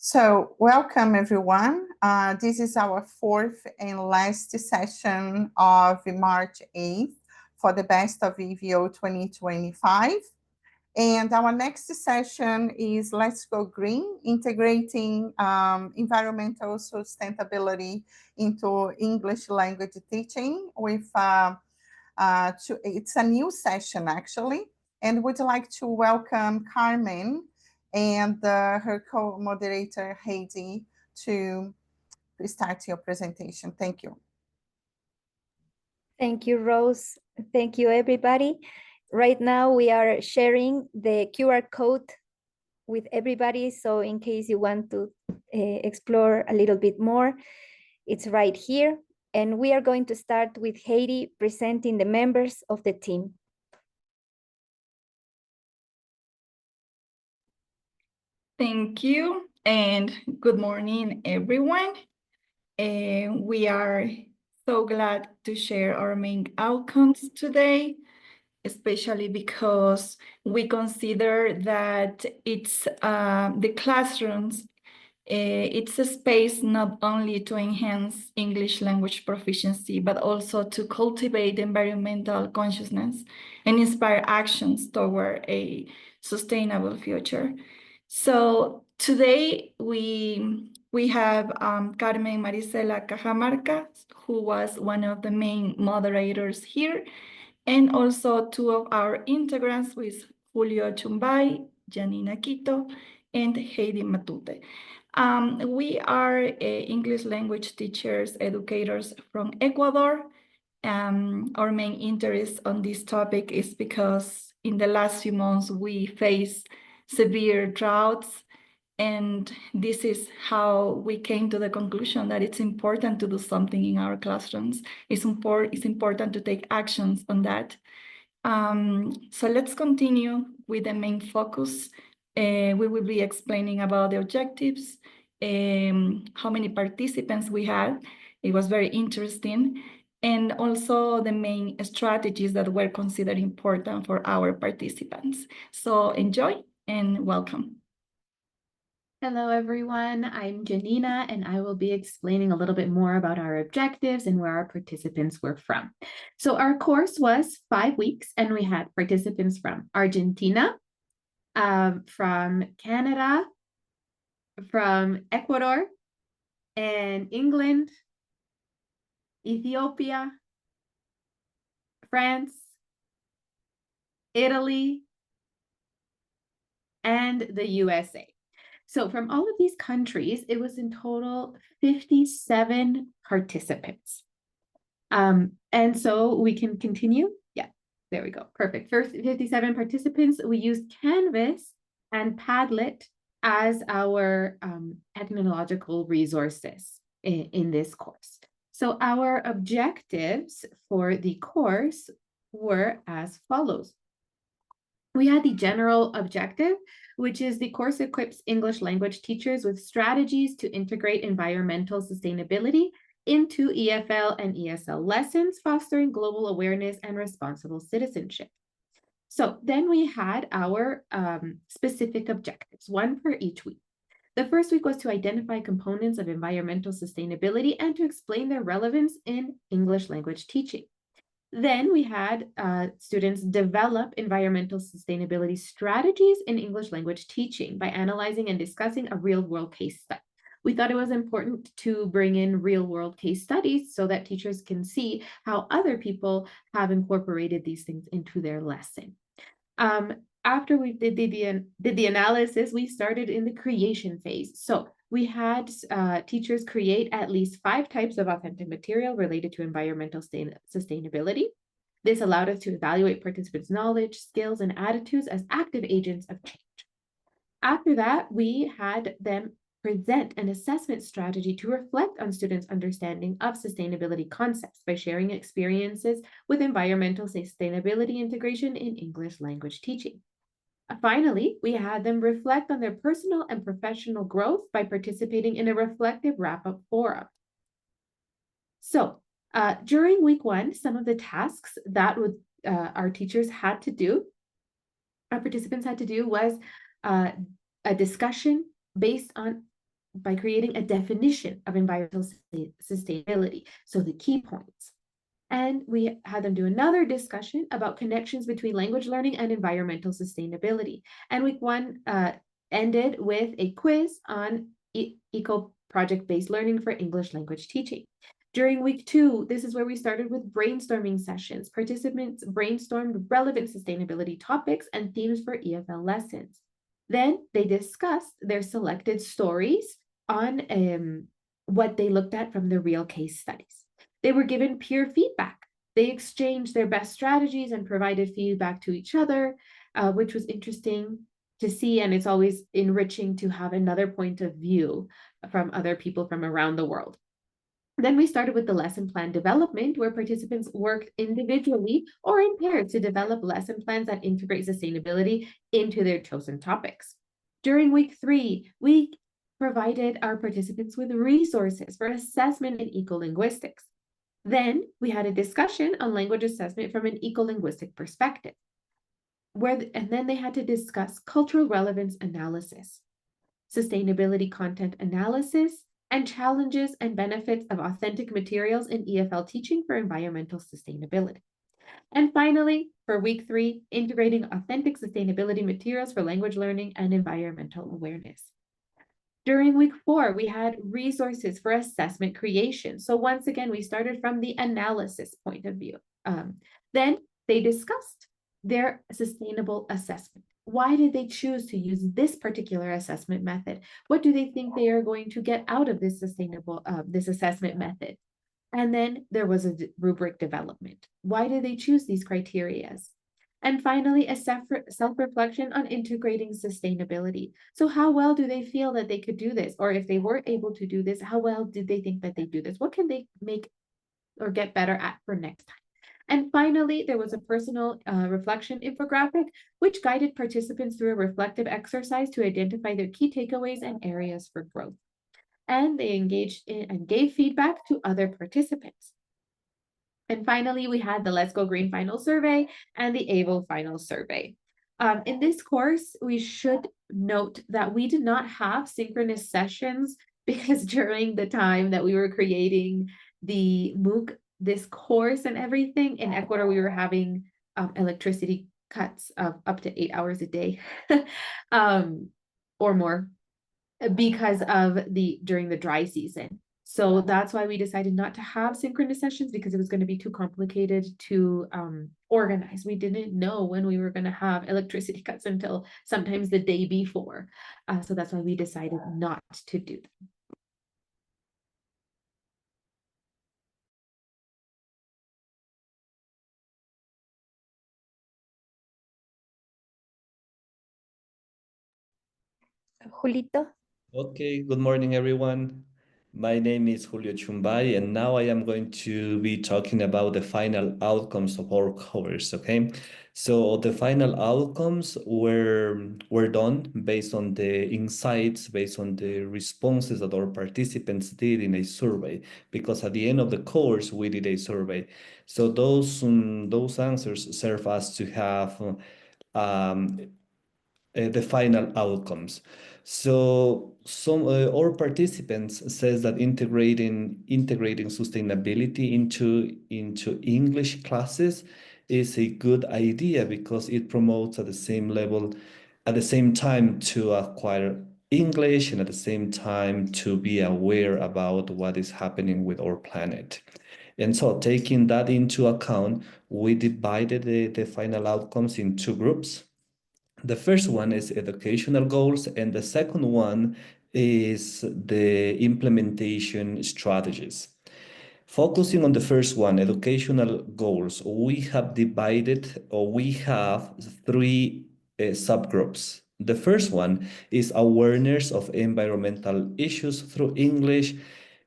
So welcome everyone. This is our fourth and last session of March 8th for the Best of EVO 2025. And our next session is Let's Go Green, integrating environmental sustainability into English language teaching with, it's a new session actually, and would like to welcome Carmen and her co-moderator Heidi to start your presentation. Thank you. Thank you, Rose. Thank you, everybody. Right now, we are sharing the QR code with everybody. So in case you want to explore a little bit more, it's right here. And we are going to start with Heidi presenting the members of the team. Thank you, and good morning, everyone. We are so glad to share our main outcomes today, especially because we consider that it's the classrooms, it's a space not only to enhance English language proficiency, but also to cultivate environmental consciousness and inspire actions toward a sustainable future. So today we have Carmen Marisela Cajamarca, who was one of the main moderators here, and also two of our integrants with Julio Chumbay, Janina Quito, and Heidi Matute. We are English language teachers, educators from Ecuador. Our main interest on this topic is because in the last few months we faced severe droughts, and this is how we came to the conclusion that it's important to do something in our classrooms. It's important to take actions on that. So let's continue with the main focus. We will be explaining about the objectives, how many participants we had. It was very interesting. And also the main strategies that were considered important for our participants. So enjoy and welcome. Hello, everyone. I'm Janina, and I will be explaining a little bit more about our objectives and where our participants were from. So our course was 5 weeks, and we had participants from Argentina, from Canada, from Ecuador, and England, Ethiopia, France, Italy, and the USA. So from all of these countries, it was in total 57 participants. And so we can continue. Yeah, there we go. Perfect. First 57 participants, we used Canvas and Padlet as our technological resources in this course. So our objectives for the course were as follows. We had the general objective, which is the course equips English language teachers with strategies to integrate environmental sustainability into EFL and ESL lessons, fostering global awareness and responsible citizenship. So then we had our specific objectives, one for each week. The first week was to identify components of environmental sustainability and to explain their relevance in English language teaching. Then we had students develop environmental sustainability strategies in English language teaching by analyzing and discussing a real-world case study. We thought it was important to bring in real-world case studies so that teachers can see how other people have incorporated these things into their lesson. After we did the analysis, we started in the creation phase. So we had teachers create at least 5 types of authentic material related to environmental sustainability. This allowed us to evaluate participants' knowledge, skills, and attitudes as active agents of change. After that, we had them present an assessment strategy to reflect on students' understanding of sustainability concepts by sharing experiences with environmental sustainability integration in English language teaching. Finally, we had them reflect on their personal and professional growth by participating in a reflective wrap-up forum. So during week 1, some of the tasks that our teachers had to do, our participants had to do, was a discussion based on by creating a definition of environmental sustainability, so the key points. And we had them do another discussion about connections between language learning and environmental sustainability. And week one ended with a quiz on eco project-based learning for English language teaching. During week two, this is where we started with brainstorming sessions. Participants brainstormed relevant sustainability topics and themes for EFL lessons. Then they discussed their selected stories on what they looked at from the real case studies. They were given peer feedback. They exchanged their best strategies and provided feedback to each other, which was interesting to see. And it's always enriching to have another point of view from other people from around the world. Then we started with the lesson plan development, where participants worked individually or in pairs to develop lesson plans that integrate sustainability into their chosen topics. During week three, we provided our participants with resources for assessment in ecolinguistics. Then we had a discussion on language assessment from an ecolinguistic perspective, and then they had to discuss cultural relevance analysis, sustainability content analysis, and challenges and benefits of authentic materials in EFL teaching for environmental sustainability. And finally, for week three, integrating authentic sustainability materials for language learning and environmental awareness. During week four, we had resources for assessment creation. So once again, we started from the analysis point of view. Then they discussed their sustainable assessment. Why did they choose to use this particular assessment method? What do they think they are going to get out of this this assessment method? And then there was a rubric development. Why did they choose these criteria? And finally, a self-reflection on integrating sustainability. So how well do they feel that they could do this? Or if they were able to do this, how well did they think that they do this? What can they make or get better at for next time? And finally, there was a personal reflection infographic, which guided participants through a reflective exercise to identify their key takeaways and areas for growth. And they engaged in and gave feedback to other participants. And finally, we had the Let's Go Green final survey and the EVO final survey. In this course, we should note that we did not have synchronous sessions because during the time that we were creating the MOOC, this course and everything, in Ecuador, we were having electricity cuts of up to 8 hours a day or more because of during the dry season. So that's why we decided not to have synchronous sessions, because it was going to be too complicated to organize. We didn't know when we were going to have electricity cuts until sometimes the day before. So that's why we decided not to do them. Julito. Okay, good morning, everyone. My name is Julio Chumbay, and now I am going to be talking about the final outcomes of our course, okay? So the final outcomes were done based on the insights, based on the responses that our participants did in a survey, because at the end of the course, we did a survey. So those answers serve us to have the final outcomes. So some our participants says that integrating sustainability into English classes is a good idea because it promotes at the same time to acquire English and at the same time to be aware about what is happening with our planet. And so taking that into account, we divided the final outcomes in two groups. The first one is educational goals, and the second one is the implementation strategies. Focusing on the first one, educational goals, we have three subgroups. The first one is awareness of environmental issues through English.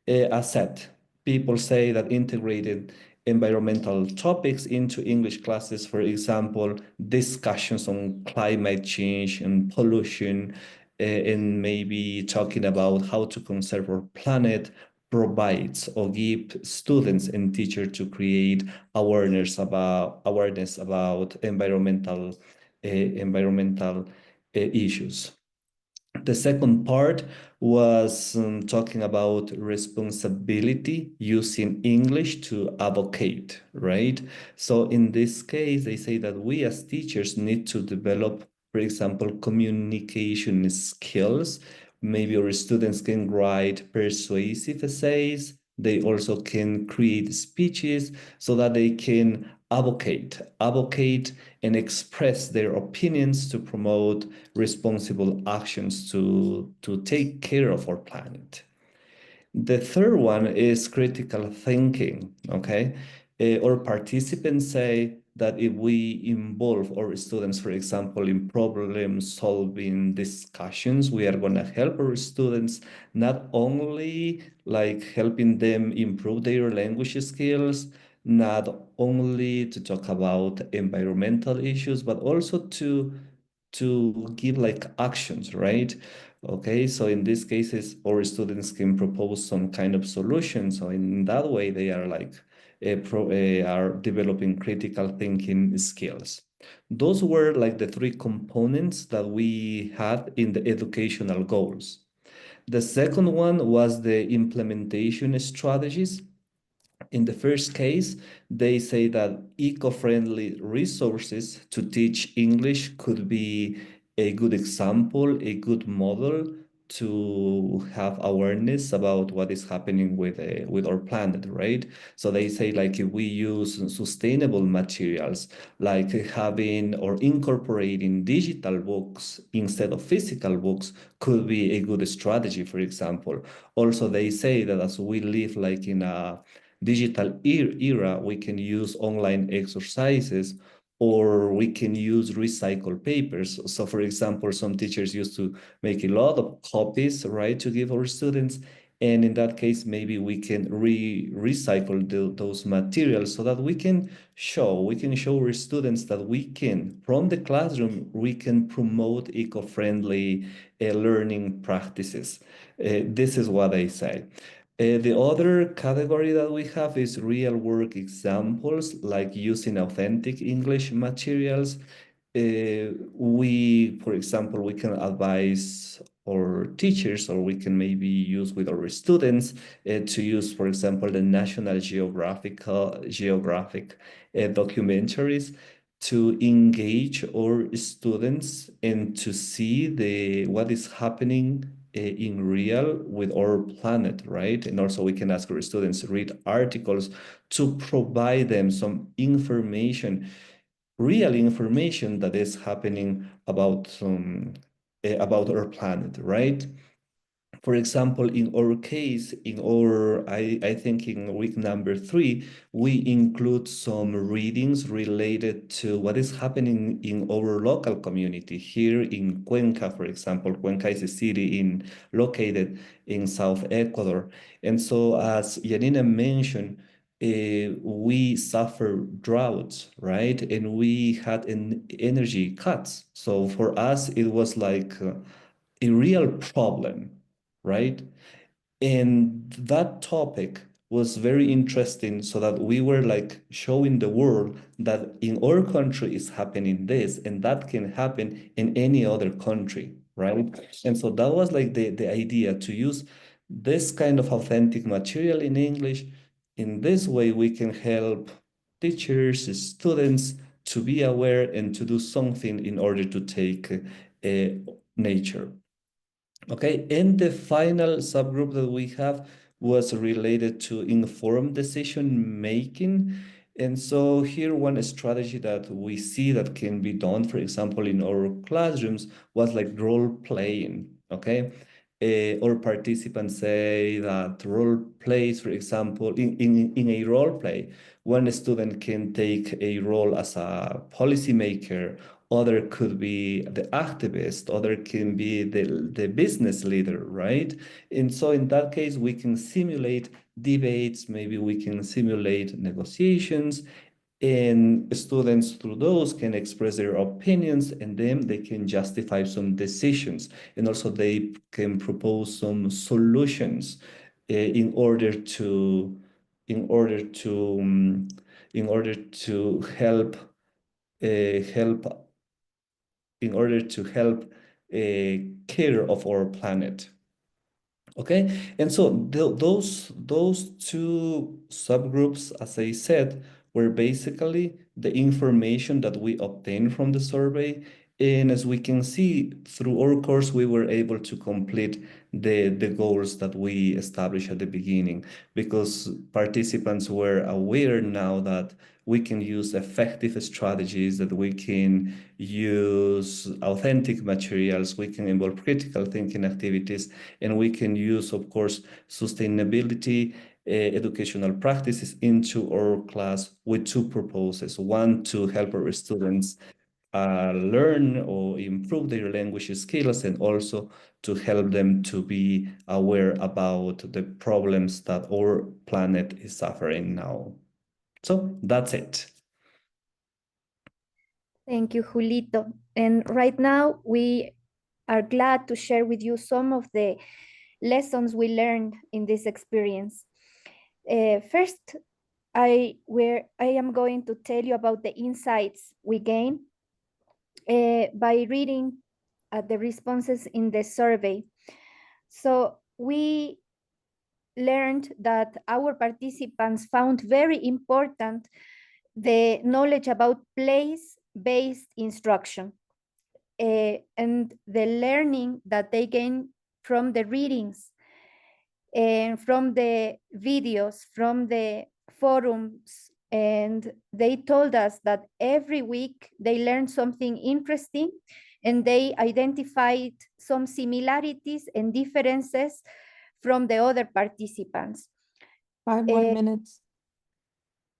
As said, people say that integrated environmental topics into English classes, for example, discussions on climate change and pollution, and maybe talking about how to conserve our planet, provides or give students and teachers to create awareness about environmental issues. The second part was talking about responsibility using English to advocate, right? So in this case, they say that we as teachers need to develop, for example, communication skills. Maybe our students can write persuasive essays. They also can create speeches so that they can advocate and express their opinions to promote responsible actions to take care of our planet. The third one is critical thinking, okay? Our participants say that if we involve our students, for example, in problem-solving discussions, we are going to help our students not only like helping them improve their language skills, not only to talk about environmental issues, but also to give like actions, right? Okay, so in these cases, our students can propose some kind of solution. So in that way, they are like are developing critical thinking skills. Those were like the three components that we had in the educational goals. The second one was the implementation strategies. In the first case, they say that eco-friendly resources to teach English could be a good example, a good model to have awareness about what is happening with our planet, right? So they say like if we use sustainable materials, like having or incorporating digital books instead of physical books could be a good strategy, for example. Also, they say that as we live like in a digital era, we can use online exercises or we can use recycled papers. So for example, some teachers used to make a lot of copies, right, to give our students. And in that case, maybe we can recycle those materials so that we can show our students that we can, from the classroom, we can promote eco-friendly learning practices. This is what I say. The other category that we have is real work examples, like using authentic English materials. For example, we can advise our teachers, or we can maybe use with our students to use, for example, the National Geographic documentaries to engage our students and to see what is happening in real with our planet, right? And also we can ask our students to read articles to provide them some information, real information that is happening about our planet, right? For example, in our case, I think in week number 3, we include some readings related to what is happening in our local community here in Cuenca, for example. Cuenca is a city located in South Ecuador. And so as Yanina mentioned, we suffer droughts, right? And we had energy cuts. So for us, it was like a real problem, right? And that topic was very interesting so that we were like showing the world that in our country is happening this and that can happen in any other country, right? And so that was like the idea to use this kind of authentic material in English. In this way, we can help teachers, students to be aware and to do something in order to take nature. Okay, and the final subgroup that we have was related to informed decision making. And so here one strategy that we see that can be done, for example, in our classrooms was like role playing, okay? Our participants say that role plays, for example, in a role play, one student can take a role as a policymaker, other could be the activist, other can be the business leader, right? And so in that case, we can simulate debates, maybe we can simulate negotiations, and students through those can express their opinions, and then they can justify some decisions, and also they can propose some solutions in order to in order to in order to help uh, help in order to help care of our planet. Okay, and so those two subgroups, as I said, were basically the information that we obtained from the survey. And as we can see through our course, we were able to complete the goals that we established at the beginning, because participants were aware now that we can use effective strategies, that we can use authentic materials, we can involve critical thinking activities, and we can use, of course, sustainability educational practices into our class with two purposes. One, to help our students learn or improve their language skills, and also to help them to be aware about the problems that our planet is suffering now. So that's it. Thank you, Julito. And right now we are glad to share with you some of the lessons we learned in this experience. First, I am going to tell you about the insights we gained by reading the responses in the survey. So we learned that our participants found very important the knowledge about place-based instruction and the learning that they gain from the readings and from the videos, from the forums. And they told us that every week they learned something interesting, and they identified some similarities and differences from the other participants. 5 more minutes.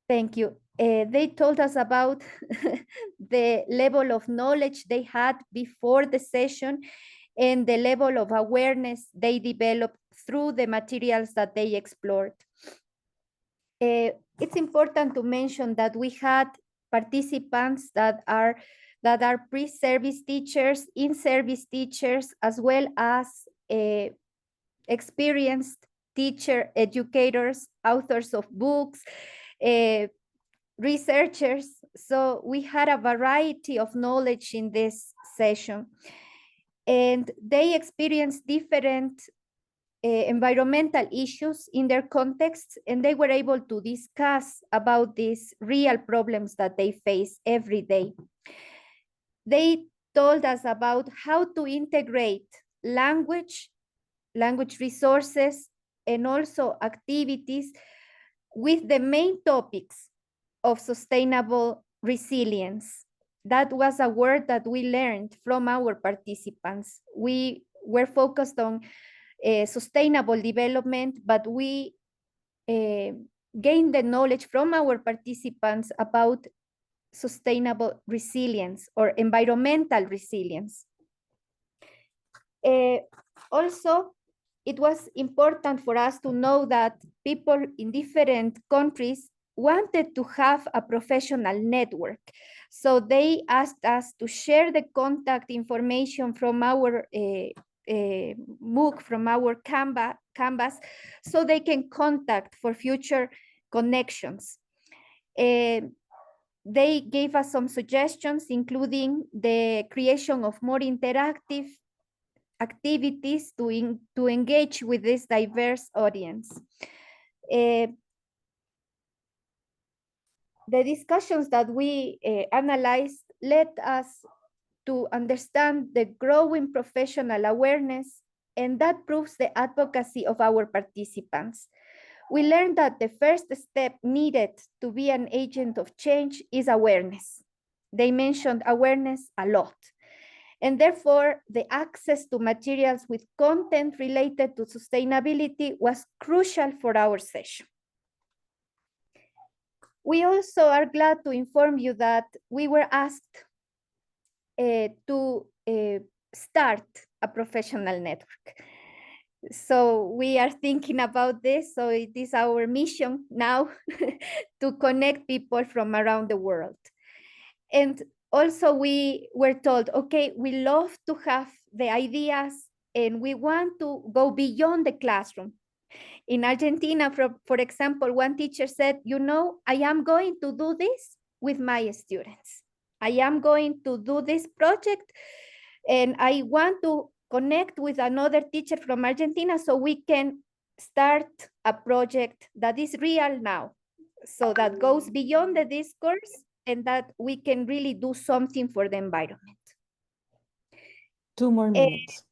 Thank you. They told us about the level of knowledge they had before the session and the level of awareness they developed through the materials that they explored. It's important to mention that we had participants that are pre-service teachers, in-service teachers, as well as experienced teacher educators, authors of books, researchers. So we had a variety of knowledge in this session, and they experienced different environmental issues in their contexts, and they were able to discuss about these real problems that they face every day. They told us about how to integrate language resources, and also activities with the main topics of sustainable resilience. That was a word that we learned from our participants. We were focused on sustainable development, but we gained the knowledge from our participants about sustainable resilience or environmental resilience. Also, it was important for us to know that people in different countries wanted to have a professional network. So they asked us to share the contact information from our MOOC, from our Canvas, so they can contact for future connections. They gave us some suggestions, including the creation of more interactive activities to engage with this diverse audience. The discussions that we analyzed led us to understand the growing professional awareness, and that proves the advocacy of our participants. We learned that the first step needed to be an agent of change is awareness. They mentioned awareness a lot. And therefore, the access to materials with content related to sustainability was crucial for our session. We also are glad to inform you that we were asked to start a professional network. So we are thinking about this. So it is our mission now to connect people from around the world. And also we were told, okay, we love to have the ideas and we want to go beyond the classroom. In Argentina, for example, one teacher said, you know, I am going to do this with my students. I am going to do this project And I want to connect with another teacher from Argentina so we can start a project that is real now. So that goes beyond the discourse and that we can really do something for the environment. 2 more minutes.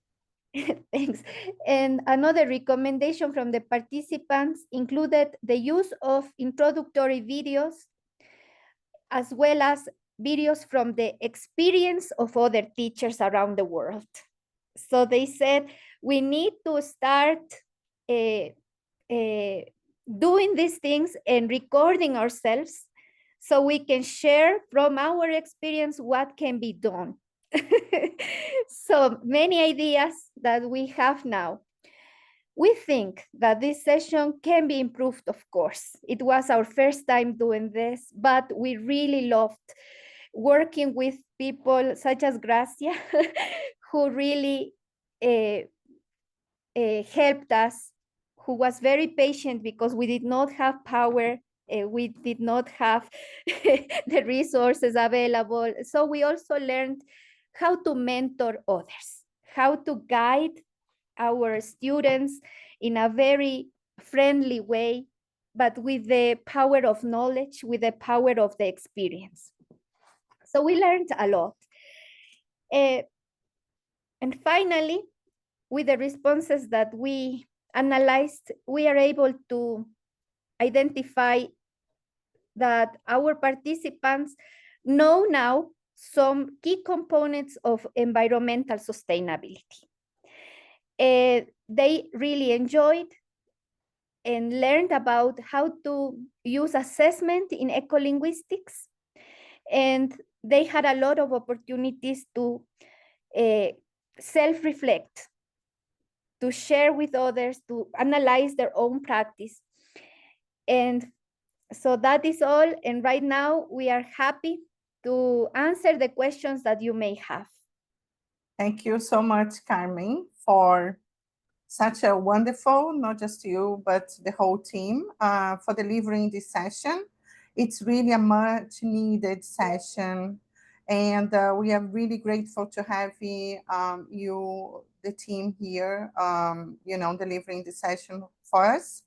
Thanks. And another recommendation from the participants included the use of introductory videos, as well as videos from the experience of other teachers around the world. So they said, we need to start doing these things and recording ourselves so we can share from our experience what can be done. So many ideas that we have now. We think that this session can be improved, of course. It was our first time doing this, but we really loved working with people such as Gracia, who really helped us, who was very patient because we did not have power, we did not have the resources available. So we also learned how to mentor others, how to guide our students in a very friendly way, but with the power of knowledge, with the power of the experience. So we learned a lot. And finally, with the responses that we analyzed, we are able to identify that our participants know now some key components of environmental sustainability. They really enjoyed and learned about how to use assessment in ecolinguistics. And they had a lot of opportunities to self-reflect, to share with others, to analyze their own practice. And so that is all. And right now we are happy to answer the questions that you may have. Thank you so much, Carmen, for such a wonderful, not just you, but the whole team, for delivering this session. It's really a much needed session. And we are really grateful to have you, the team here, delivering the session for us.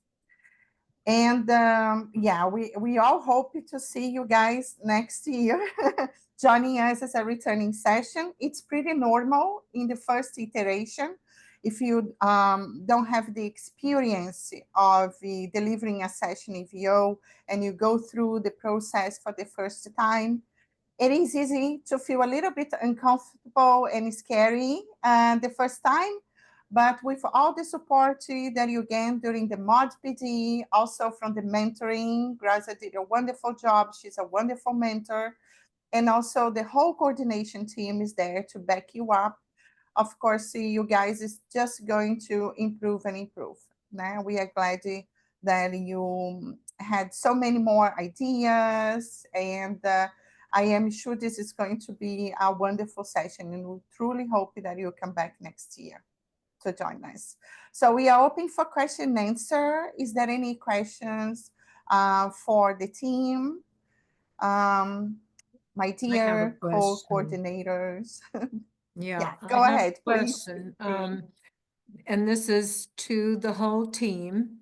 And yeah, we all hope to see you guys next year joining us as a returning session. It's pretty normal in the first iteration. If you don't have the experience of delivering a session EVO and you go through the process for the first time, it is easy to feel a little bit uncomfortable and scary the first time. But with all the support that you gain during the mod PD, also from the mentoring, Graza did a wonderful job. She's a wonderful mentor. And also the whole coordination team is there to back you up. Of course, you guys is just going to improve and improve. Now we are glad that you had so many more ideas, and I am sure this is going to be a wonderful session, and we truly hope that you'll come back next year to join us. So we are open for question and answer. Is there any questions for the team? My dear co-coordinators. Yeah, go I have ahead, a please. question. And this is to the whole team.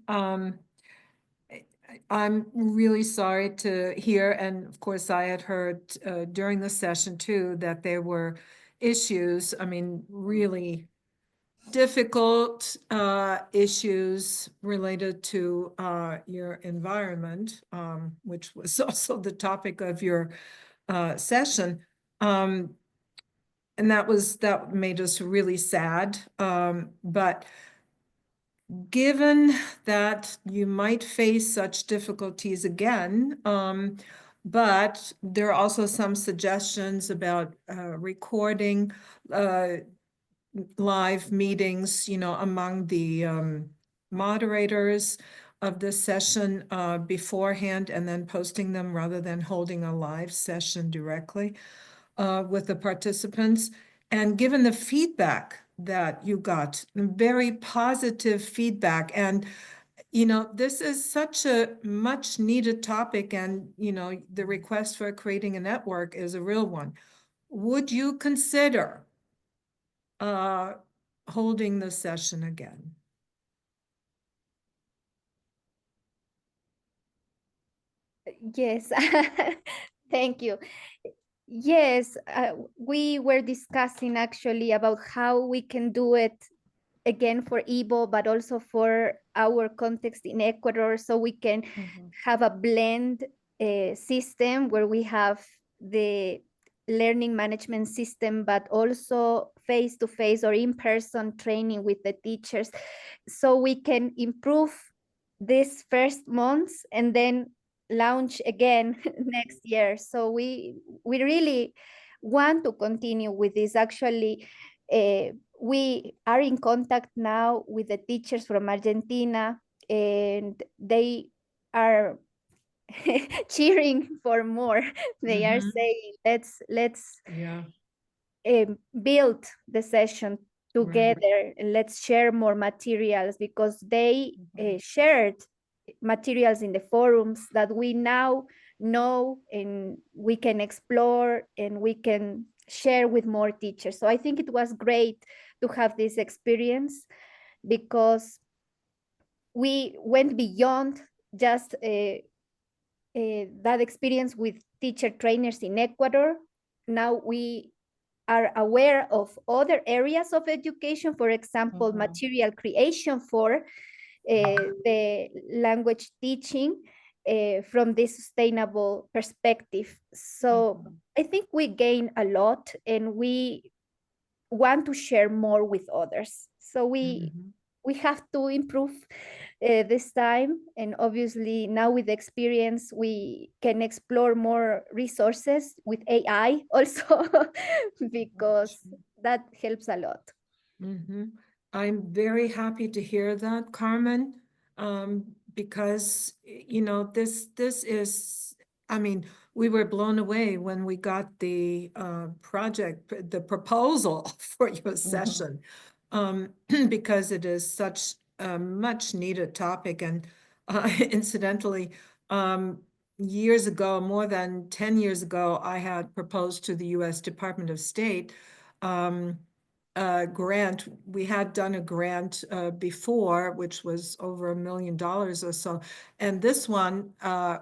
I'm really sorry to hear, and of course I had heard during the session too, that there were issues, I mean, really difficult issues related to your environment, which was also the topic of your session. And that made us really sad. But given that you might face such difficulties again, but there are also some suggestions about recording live meetings, among the moderators of this session beforehand, and then posting them rather than holding a live session directly with the participants. And given the feedback that you got, very positive feedback, and this is such a much needed topic, and the request for creating a network is a real one. Would you consider holding the session again. Yes, thank you. Yes, we were discussing actually about how we can do it again for EVO, but also for our context in Ecuador, so we can have a blend system where we have the learning management system, but also face-to-face or in-person training with the teachers, so we can improve these first months and then launch again next year. So we really want to continue with this. Actually, we are in contact now with the teachers from Argentina, and they are cheering for more. They are saying, let's Yeah. build the session together, and let's share more materials, because they shared materials in the forums that we now know and we can explore and we can share with more teachers. So I think it was great to have this experience, because we went beyond just that experience with teacher trainers in Ecuador. Now we are aware of other areas of education, for example, material creation for the language teaching from this sustainable perspective. So I think we gain a lot, and we want to share more with others. So we have to improve this time, and obviously now with experience we can explore more resources with AI also, because that helps a lot. I'm very happy to hear that, Carmen, because this is, I mean, we were blown away when we got the the proposal for your session, because it is such a much needed topic. And incidentally, years ago, more than 10 years ago, I had proposed to the U.S. Department of State grant. We had done a grant before, which was over $1 million or so. And this one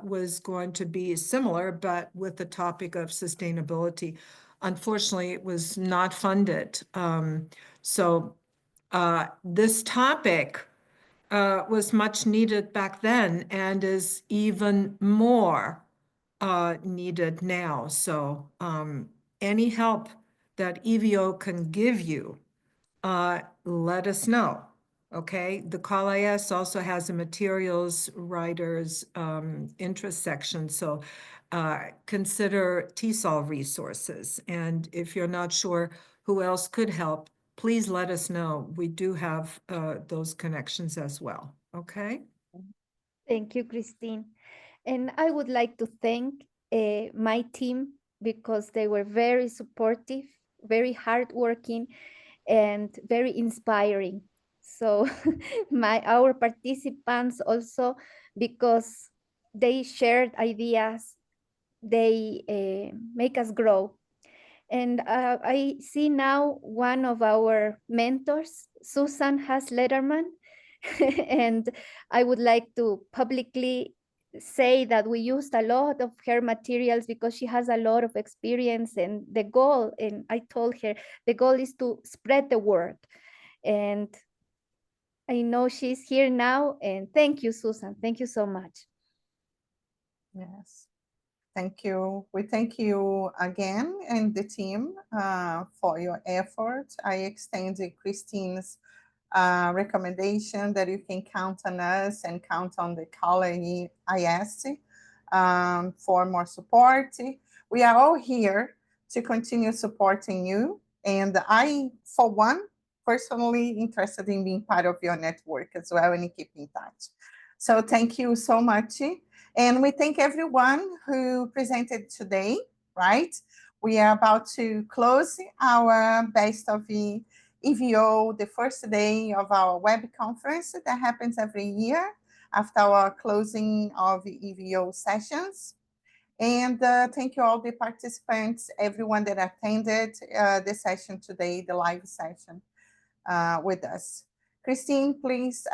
was going to be similar, but with the topic of sustainability. Unfortunately, it was not funded. So this topic was much needed back then and is even more needed now. So any help that EVO can give you, let us know. Okay, the CALIS also has a materials writers interest section, so consider TESOL resources. And if you're not sure who else could help, please let us know. We do have those connections as well. Okay. Thank you, Christine. And I would like to thank my team, because they were very supportive, very hardworking, and very inspiring. So our participants also, because they shared ideas, they make us grow. And I see now one of our mentors, Susan Haas-Lederman, and I would like to publicly say that we used a lot of her materials, because she has a lot of experience, and the goal, and I told her, the goal is to spread the word. And I know she's here now, and thank you, Susan. Thank you so much. Yes. Thank you. We thank you again and the team for your effort. I extend Christine's recommendation that you can count on us and count on the CALIS for more support. We are all here to continue supporting you. And I, for one, personally interested in being part of your network as well and keep in touch. So thank you so much. And we thank everyone who presented today, right? We are about to close our Best of EVO, the first day of our web conference that happens every year after our closing of EVO sessions. And thank you all the participants, everyone that attended the session today, the live session with us. Christine, please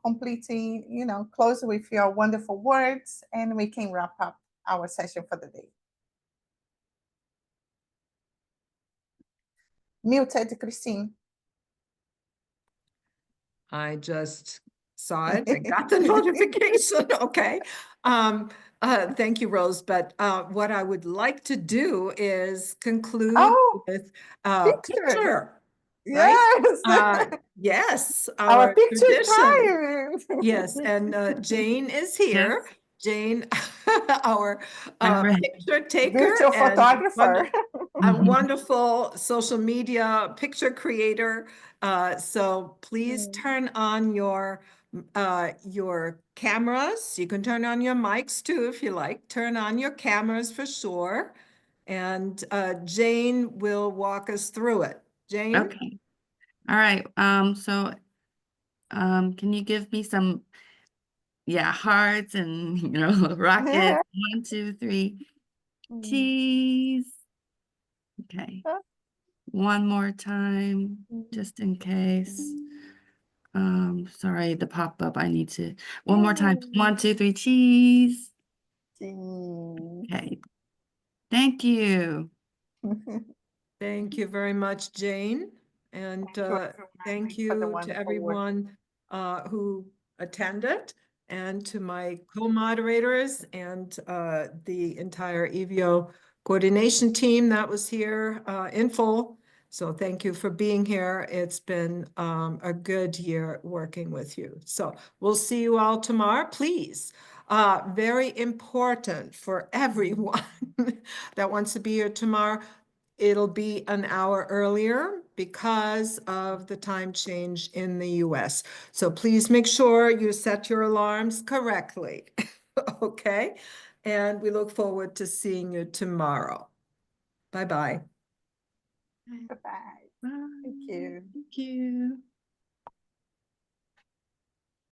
completely, close with your wonderful words, and we can wrap up our session for the day. Muted, Christine. I just saw it and got the notification. Okay. Thank you, Rose. But what I would like to do is conclude with a picture. Yes. Right? Yes, Our picture tradition. time. Yes, and Jane is here. Yes. Jane, our I'm ready. picture taker Virtual and photographer. a wonderful social media picture creator. So please turn on your cameras. You can turn on your mics too if you like. Turn on your cameras for sure. And Jane will walk us through it. Jane? Okay. All right. Can you give me some, hearts and, rockets? 1, 2, 3. Cheese. Okay. One more time, just in case. Sorry, the pop-up. I need to. One more time. 1, 2, 3. Cheese. Okay. Thank you. Thank you very much, Jane. And thank you to everyone who attended, and to my co-moderators and the entire EVO coordination team that was here in full. So thank you for being here. It's been a good year working with you. So we'll see you all tomorrow, please. Very important for everyone that wants to be here tomorrow. It'll be an hour earlier because of the time change in the US. So please make sure you set your alarms correctly. Okay? And we look forward to seeing you tomorrow. Bye-bye. Bye-bye. Thank you. Thank you.